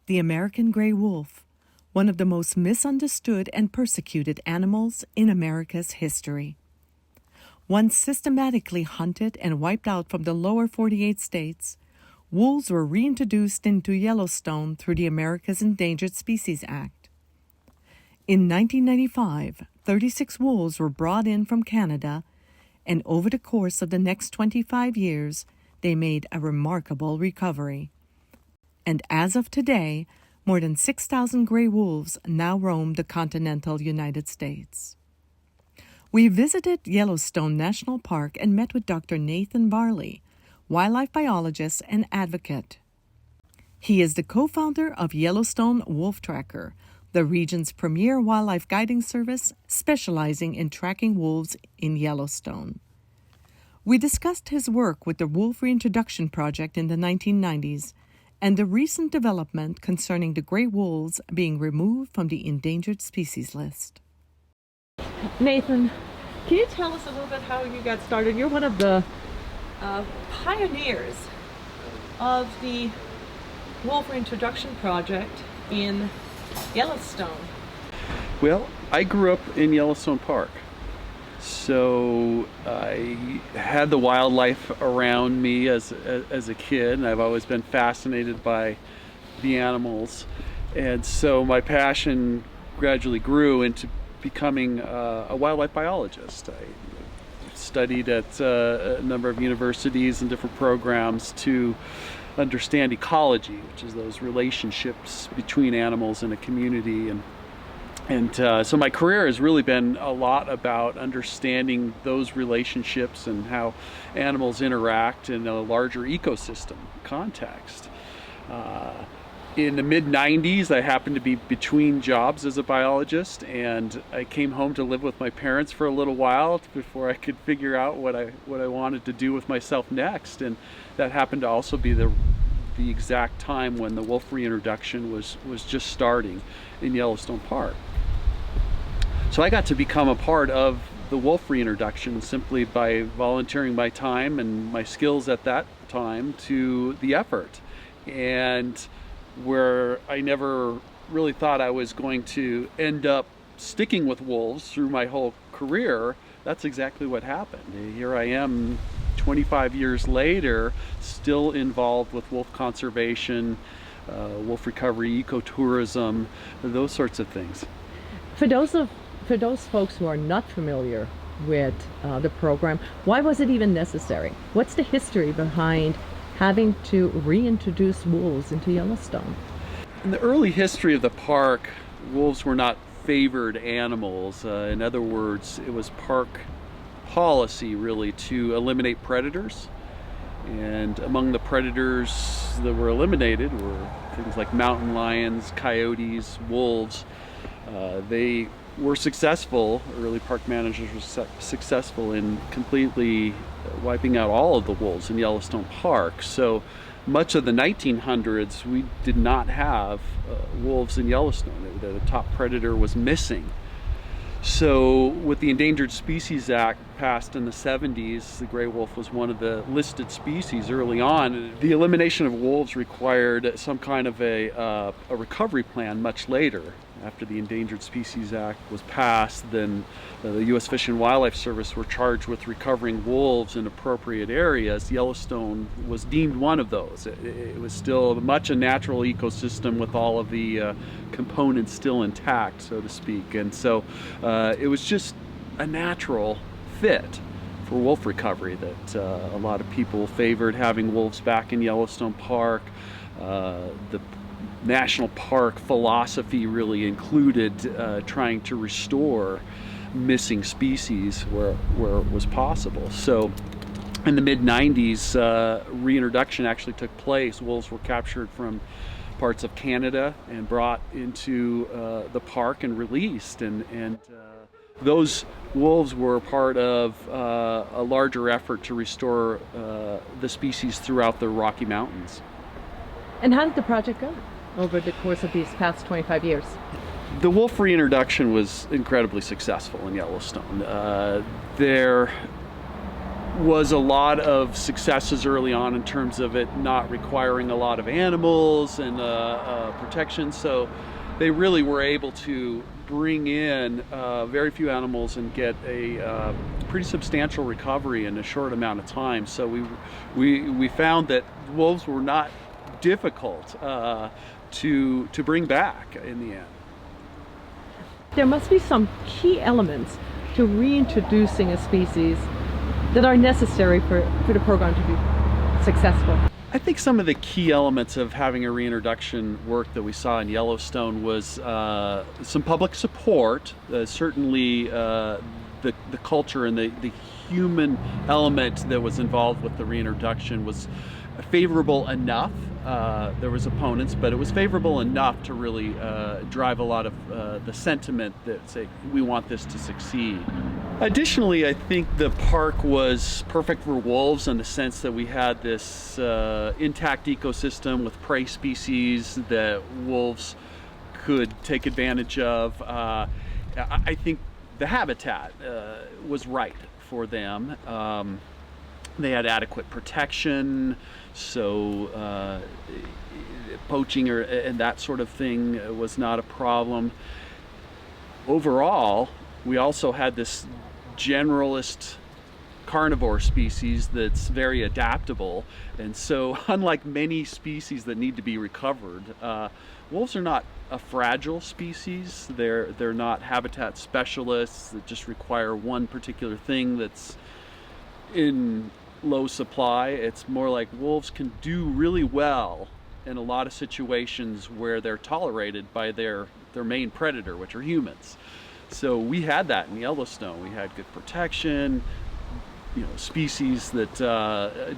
The American gray wolf, one of the most misunderstood and persecuted animals in America's history. Once systematically hunted and wiped out from the lower 48 states, wolves were reintroduced into Yellowstone through the America's Endangered Species Act. In 1995, 36 wolves were brought in from Canada, and over the course of the next 25 years, they made a remarkable recovery. And as of today, more than 6,000 gray wolves now roam the continental United States. We visited Yellowstone National Park and met with Dr. Nathan Varley, wildlife biologist and advocate. He is the co-founder of Yellowstone Wolf Tracker, the region's premier wildlife guiding service specializing in tracking wolves in Yellowstone. We discussed his work with the Wolf Reintroduction Project in the 1990s and the recent development concerning the gray wolves being removed from the endangered species list. Nathan, can you tell us a little bit how you got started? You're one of the pioneers of the Wolf Reintroduction Project in Yellowstone. Well, I grew up in Yellowstone Park, so I had the wildlife around me as a kid, and I've always been fascinated by the animals, and so my passion gradually grew into becoming a wildlife biologist. I studied at a number of universities and different programs to understand ecology, which is those relationships between animals in a community, and so my career has really been a lot about understanding those relationships and how animals interact in a larger ecosystem context. In the mid-90s, I happened to be between jobs as a biologist, and I came home to live with my parents for a little while before I could figure out what I wanted to do with myself next. And that happened to also be the exact time when the wolf reintroduction was just starting in Yellowstone Park. So I got to become a part of the wolf reintroduction simply by volunteering my time and my skills at that time to the effort. And where I never really thought I was going to end up sticking with wolves through my whole career, that's exactly what happened. Here I am 25 years later, still involved with wolf conservation, wolf recovery, ecotourism, those sorts of things. For those folks who are not familiar with the program, why was it even necessary? What's the history behind having to reintroduce wolves into Yellowstone? In the early history of the park, wolves were not favored animals. In other words, it was park policy really to eliminate predators. And among the predators that were eliminated were things like mountain lions, coyotes, wolves. They were successful, early park managers were successful in completely wiping out all of the wolves in Yellowstone Park. So much of the 1900s, we did not have wolves in Yellowstone. The top predator was missing. So with the Endangered Species Act passed in the 70s, the gray wolf was one of the listed species early on. The elimination of wolves required some kind of a recovery plan much later. After the Endangered Species Act was passed, then the U.S. Fish and Wildlife Service were charged with recovering wolves in appropriate areas. Yellowstone was deemed one of those. It was still much a natural ecosystem with all of the components still intact, so to speak. And so it was just a natural fit for wolf recovery that a lot of people favored having wolves back in Yellowstone Park. The National Park philosophy really included trying to restore missing species where it was possible. So in the mid-90s, reintroduction actually took place. Wolves were captured from parts of Canada and brought into the park and released. And those wolves were part of a larger effort to restore the species throughout the Rocky Mountains. And how did the project go over the course of these past 25 years? The wolf reintroduction was incredibly successful in Yellowstone. There was a lot of successes early on in terms of it not requiring a lot of animals and protection. So they really were able to bring in very few animals and get a pretty substantial recovery in a short amount of time. So we found that wolves were not difficult to bring back in the end. There must be some key elements to reintroducing a species that are necessary for the program to be successful. I think some of the key elements of having a reintroduction work that we saw in Yellowstone was some public support. Certainly the culture and the human element that was involved with the reintroduction was favorable enough. There was opponents, but it was favorable enough to really drive a lot of the sentiment that say we want this to succeed. Additionally, I think the park was perfect for wolves in the sense that we had this intact ecosystem with prey species that wolves could take advantage of. I think the habitat was right for them. They had adequate protection, so poaching and that sort of thing was not a problem. Overall, we also had this generalist carnivore species that's very adaptable, and so unlike many species that need to be recovered, wolves are not a fragile species. They're not habitat specialists that just require one particular thing that's in low supply. It's more like wolves can do really well in a lot of situations where they're tolerated by their main predator, which are humans. So we had that in Yellowstone. We had good protection, species that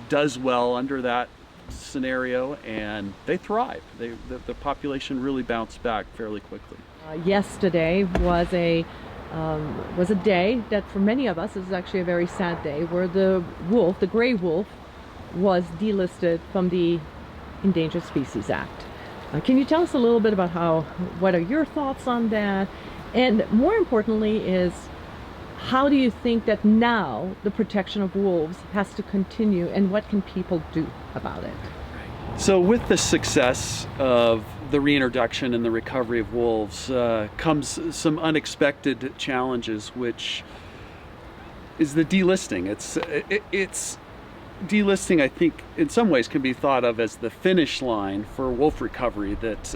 does well under that scenario, and they thrive. The population really bounced back fairly quickly. Yesterday was a day that for many of us is actually a very sad day, where the wolf, the gray wolf, was delisted from the Endangered Species Act. Can you tell us a little bit about what are your thoughts on that? And more importantly is, how do you think that now the protection of wolves has to continue, and what can people do about it? So with the success of the reintroduction and the recovery of wolves comes some unexpected challenges, which is the delisting. It's delisting, I think, in some ways can be thought of as the finish line for wolf recovery, that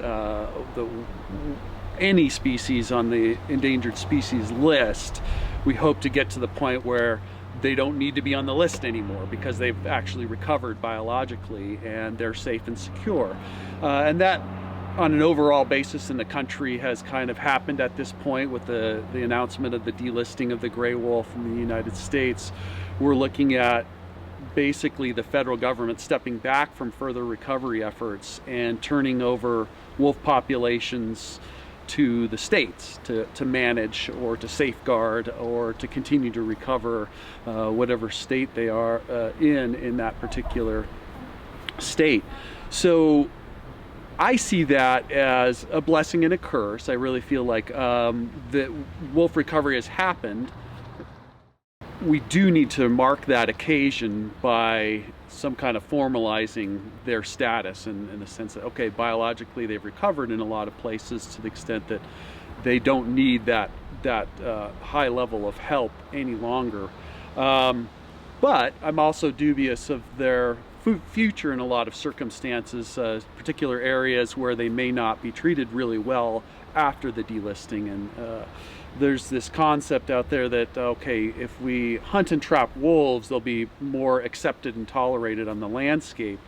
any species on the endangered species list, we hope to get to the point where they don't need to be on the list anymore because they've actually recovered biologically and they're safe and secure. And that, on an overall basis in the country, has kind of happened at this point with the announcement of the delisting of the gray wolf in the United States. We're looking at basically the federal government stepping back from further recovery efforts and turning over wolf populations to the states to manage or to safeguard or to continue to recover whatever state they are in that particular state. So I see that as a blessing and a curse. I really feel like the wolf recovery has happened. We do need to mark that occasion by some kind of formalizing their status in the sense that, okay, biologically they've recovered in a lot of places to the extent that they don't need that high level of help any longer. But I'm also dubious of their future in a lot of circumstances, particular areas where they may not be treated really well after the delisting. And there's this concept out there that, okay, if we hunt and trap wolves, they'll be more accepted and tolerated on the landscape.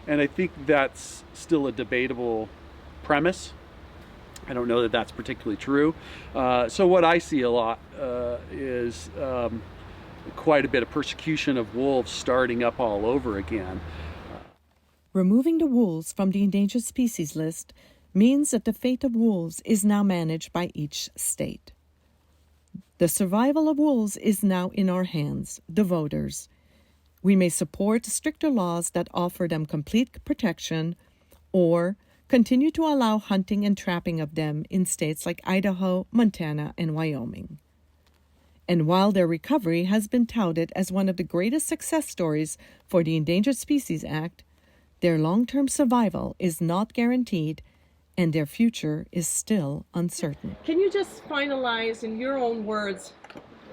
And I think that's still a debatable premise. I don't know that that's particularly true. So what I see a lot is quite a bit of persecution of wolves starting up all over again. Removing the wolves from the endangered species list means that the fate of wolves is now managed by each state. The survival of wolves is now in our hands, the voters. We may support stricter laws that offer them complete protection, or continue to allow hunting and trapping of them in states like Idaho, Montana, and Wyoming. And while their recovery has been touted as one of the greatest success stories for the Endangered Species Act, their long-term survival is not guaranteed and their future is still uncertain. Can you just finalize in your own words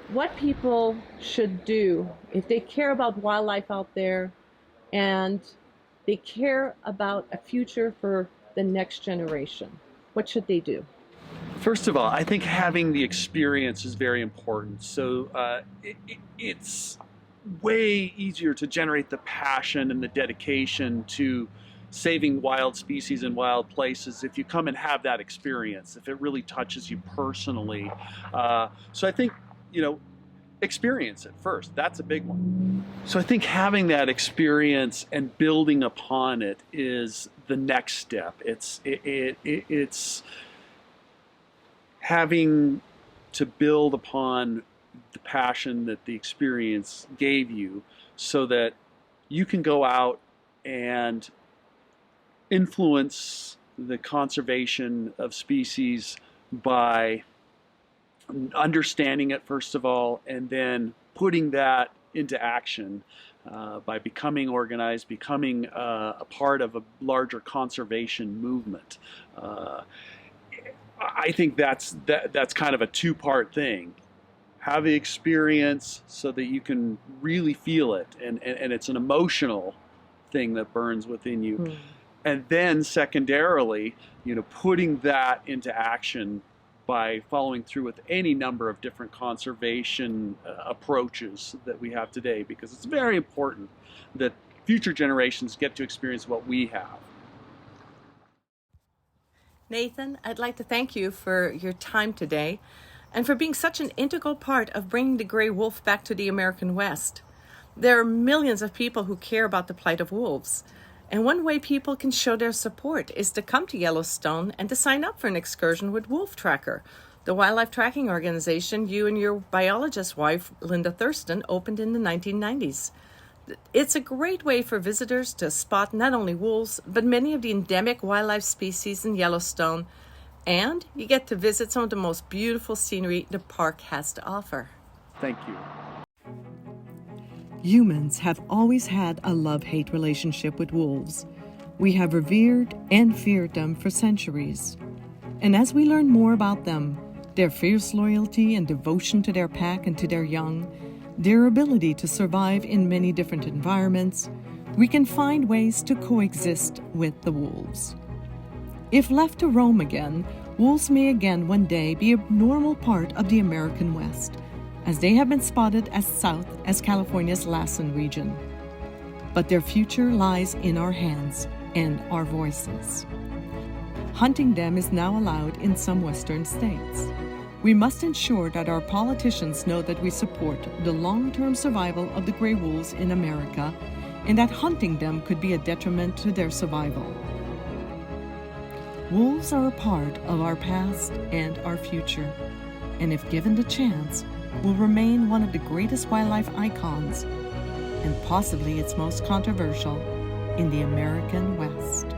what people should do if they care about wildlife out there and they care about a future for the next generation? What should they do? First of all, I think having the experience is very important. So it's way easier to generate the passion and the dedication to saving wild species in wild places if you come and have that experience, if it really touches you personally. So I think, experience it first. That's a big one. So I think having that experience and building upon it is the next step. It's having to build upon the passion that the experience gave you so that you can go out and influence the conservation of species by understanding it, first of all, and then putting that into action by becoming organized, becoming a part of a larger conservation movement. I think that's kind of a two-part thing. Have the experience so that you can really feel it, and it's an emotional thing that burns within you. Mm. And then secondarily, putting that into action by following through with any number of different conservation approaches that we have today, because it's very important that future generations get to experience what we have. Nathan, I'd like to thank you for your time today and for being such an integral part of bringing the gray wolf back to the American West. There are millions of people who care about the plight of wolves, and one way people can show their support is to come to Yellowstone and to sign up for an excursion with Wolf Tracker, the wildlife tracking organization you and your biologist wife, Linda Thurston, opened in the 1990s. It's a great way for visitors to spot not only wolves, but many of the endemic wildlife species in Yellowstone, and you get to visit some of the most beautiful scenery the park has to offer. Thank you. Humans have always had a love-hate relationship with wolves. We have revered and feared them for centuries. And as we learn more about them, their fierce loyalty and devotion to their pack and to their young, their ability to survive in many different environments, we can find ways to coexist with the wolves. If left to roam again, wolves may again one day be a normal part of the American West, as they have been spotted as south as California's Lassen region. But their future lies in our hands and our voices. Hunting them is now allowed in some western states. We must ensure that our politicians know that we support the long-term survival of the gray wolves in America and that hunting them could be a detriment to their survival. Wolves are a part of our past and our future, and if given the chance, will remain one of the greatest wildlife icons and possibly its most controversial in the American West.